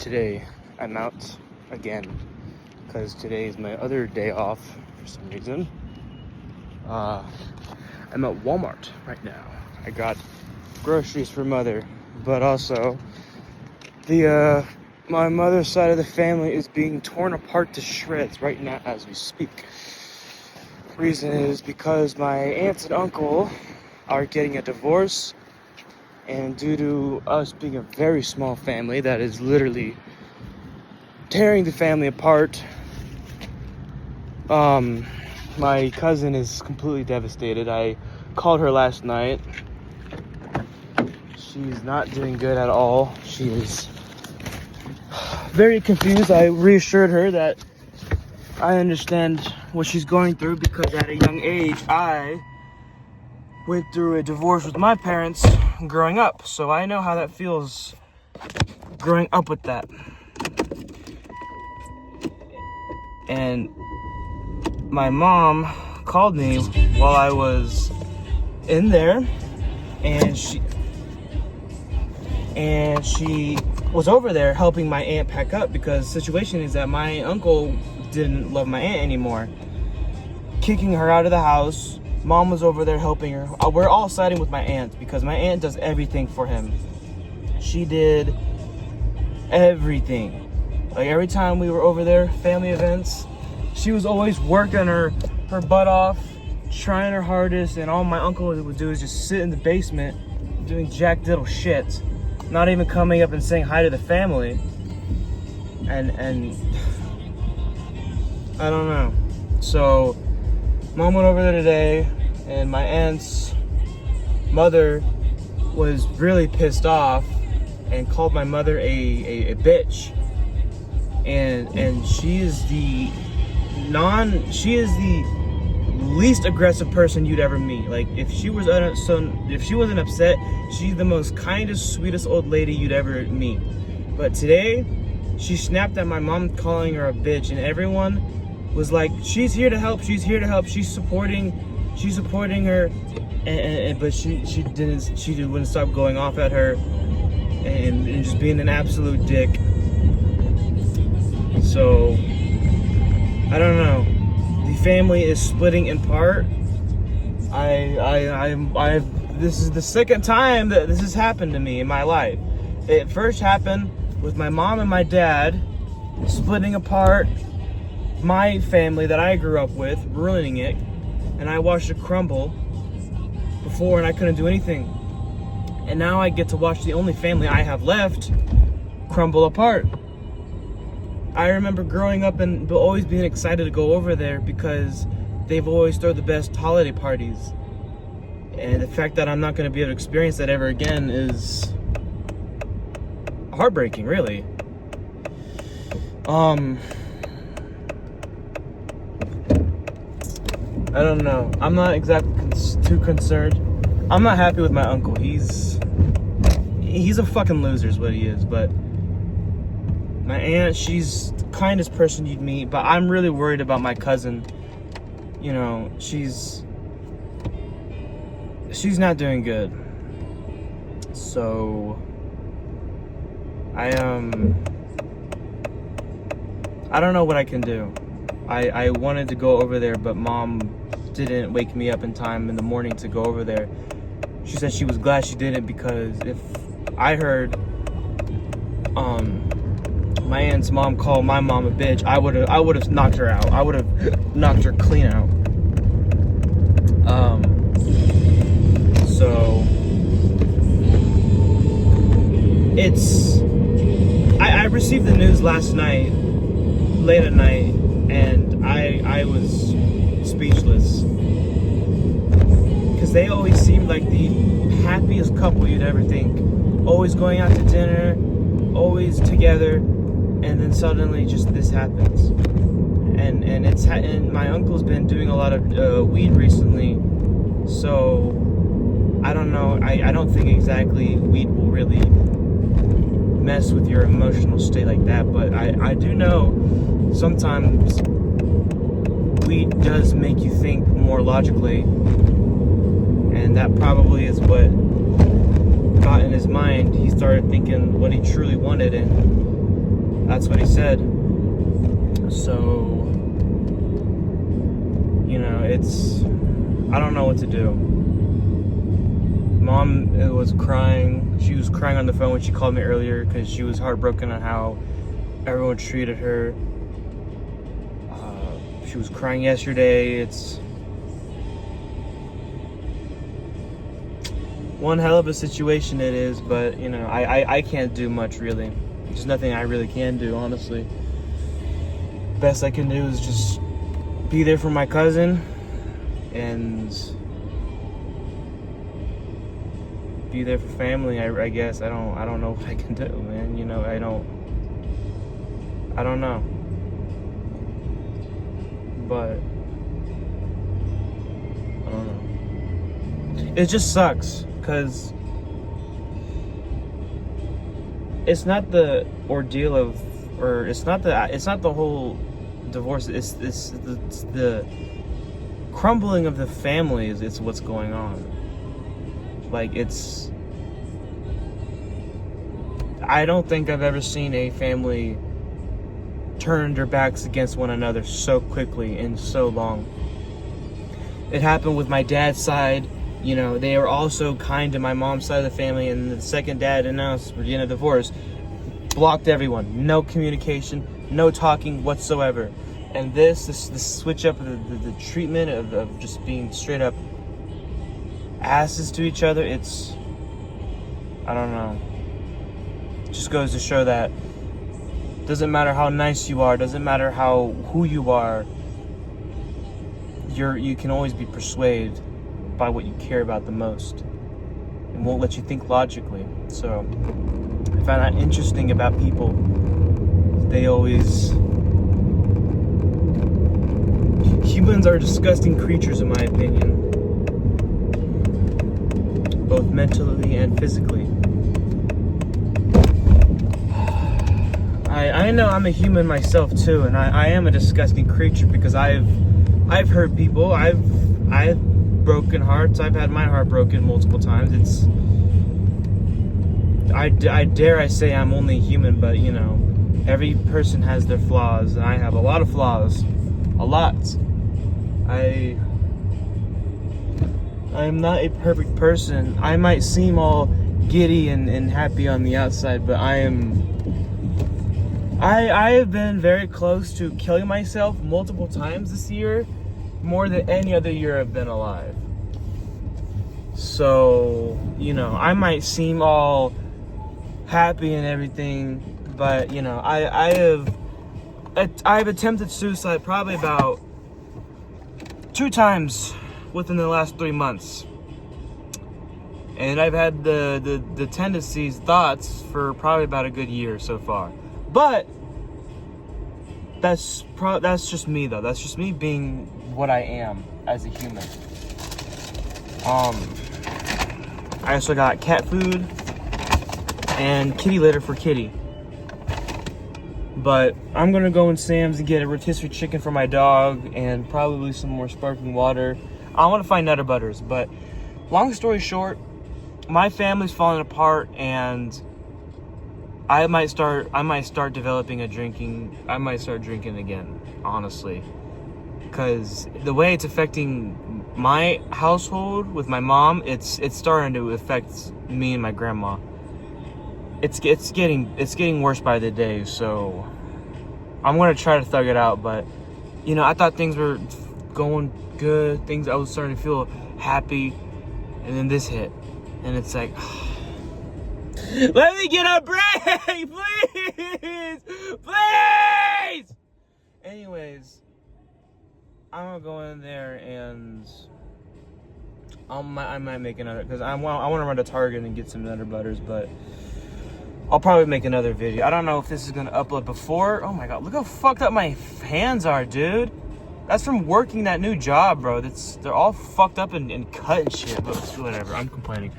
Today I'm out again because today is my other day off for some reason. I'm at Walmart right now. I got groceries for mother, but also my mother's side of the family is being torn apart to shreds right now as we speak. Reason is because my aunts and uncle are getting a divorce, and due to us being a very small family that is literally tearing the family apart, my cousin is completely devastated. I called her last night. She's not doing good at all. She is very confused. I reassured her that I understand what she's going through because at a young age I went through a divorce with my parents growing up, so I know how that feels growing up with that. And my mom called me while I was in there, and she was over there helping my aunt pack up, because the situation is that my uncle didn't love my aunt anymore, kicking her out of the house. Mom was over there helping her. We're all siding with my aunt because my aunt does everything for him. She did everything. Like every time we were over there, family events, she was always working her butt off, trying her hardest, and all my uncle would do is just sit in the basement doing jack diddle shit, not even coming up and saying hi to the family. And I don't know. So Mom went over there today, and my aunt's mother was really pissed off and called my mother a bitch. And she is the least aggressive person you'd ever meet. Like if she wasn't upset, she's the most kindest, sweetest old lady you'd ever meet. But today, she snapped at my mom calling her a bitch, and everyone was like, she's here to help, she's supporting her, but she wouldn't stop going off at her and just being an absolute dick. So I don't know. The family is splitting in part. This is the second time that this has happened to me in my life. It first happened with my mom and my dad splitting apart my family that I grew up with, ruining it, and I watched it crumble before, and I couldn't do anything. And now I get to watch the only family I have left crumble apart. I remember growing up and always being excited to go over there because they've always thrown the best holiday parties. And the fact that I'm not going to be able to experience that ever again is heartbreaking, really. I don't know. I'm not exactly too concerned. I'm not happy with my uncle. He's a fucking loser is what he is. But my aunt, she's the kindest person you'd meet. But I'm really worried about my cousin. You know, she's not doing good. So I don't know what I can do. I wanted to go over there, but Mom didn't wake me up in time in the morning to go over there. She said she was glad she didn't, because if I heard my aunt's mom call my mom a bitch, I would have knocked her out. I would have knocked her clean out. So I received the news last night, late at night, and I was speechless, because they always seemed like the happiest couple you'd ever think, always going out to dinner, always together, and then suddenly just this happens. And my uncle's been doing a lot of weed recently, so I don't know. I don't think exactly weed will really mess with your emotional state like that, but I do know sometimes weed does make you think more logically, and that probably is what got in his mind. He started thinking what he truly wanted, and That's what he said. So, you know, I don't know what to do. Mom was crying. She was crying on the phone when she called me earlier because she was heartbroken on how everyone treated her. She was crying yesterday. It's one hell of a situation it is, but you know, I can't do much really. There's nothing I really can do, honestly. Best I can do is just be there for my cousin and be there for family. I guess I don't know what I can do, man. You know, I don't know. But I don't know. It just sucks because it's not the ordeal of, or it's not the whole divorce. It's the crumbling of the families. It's what's going on. Like, I don't think I've ever seen a family turn their backs against one another so quickly and so long. It happened with my dad's side. You know, they were also kind to my mom's side of the family, and the second dad announced we're getting a divorce. Blocked everyone. No communication, no talking whatsoever. And this switch up of the treatment of just being straight up asses to each other, it's, I don't know. It just goes to show that doesn't matter how nice you are, doesn't matter who you are, you can always be persuaded by what you care about the most and won't let you think logically. So I find that interesting about people. Humans are disgusting creatures in my opinion, both mentally and physically. I know I'm a human myself too, and I am a disgusting creature because I've hurt people. I've broken hearts. I've had my heart broken multiple times. I dare I say I'm only human, but you know, every person has their flaws, and I have a lot of flaws, a lot. I am not a perfect person. I might seem all giddy and happy on the outside, but I have been very close to killing myself multiple times this year, more than any other year I've been alive. So, you know, I might seem all happy and everything, but you know, I've attempted suicide probably about 2 times within the last 3 months. And I've had the tendencies, thoughts for probably about a good year so far. But that's just me though. That's just me being what I am as a human. I also got cat food and kitty litter for Kitty. But I'm gonna go in Sam's and get a rotisserie chicken for my dog and probably some more sparkling water. I want to find Nutter Butters, but long story short, my family's falling apart, and I might start developing I might start drinking again, honestly. Because the way it's affecting my household with my mom, it's starting to affect me and my grandma. It's getting worse by the day, so I'm gonna try to thug it out. But you know, I thought things were going good. I was starting to feel happy, and then this hit, and it's like, let me get a break, please. Anyways, I'm gonna go in there and I might make another, because I want to run to Target and get some Nutter Butters, but I'll probably make another video. I don't know if this is gonna upload before. Oh my god, look how fucked up my hands are, dude. That's from working that new job, bro. They're all fucked up and cut and shit, but whatever, I'm complaining.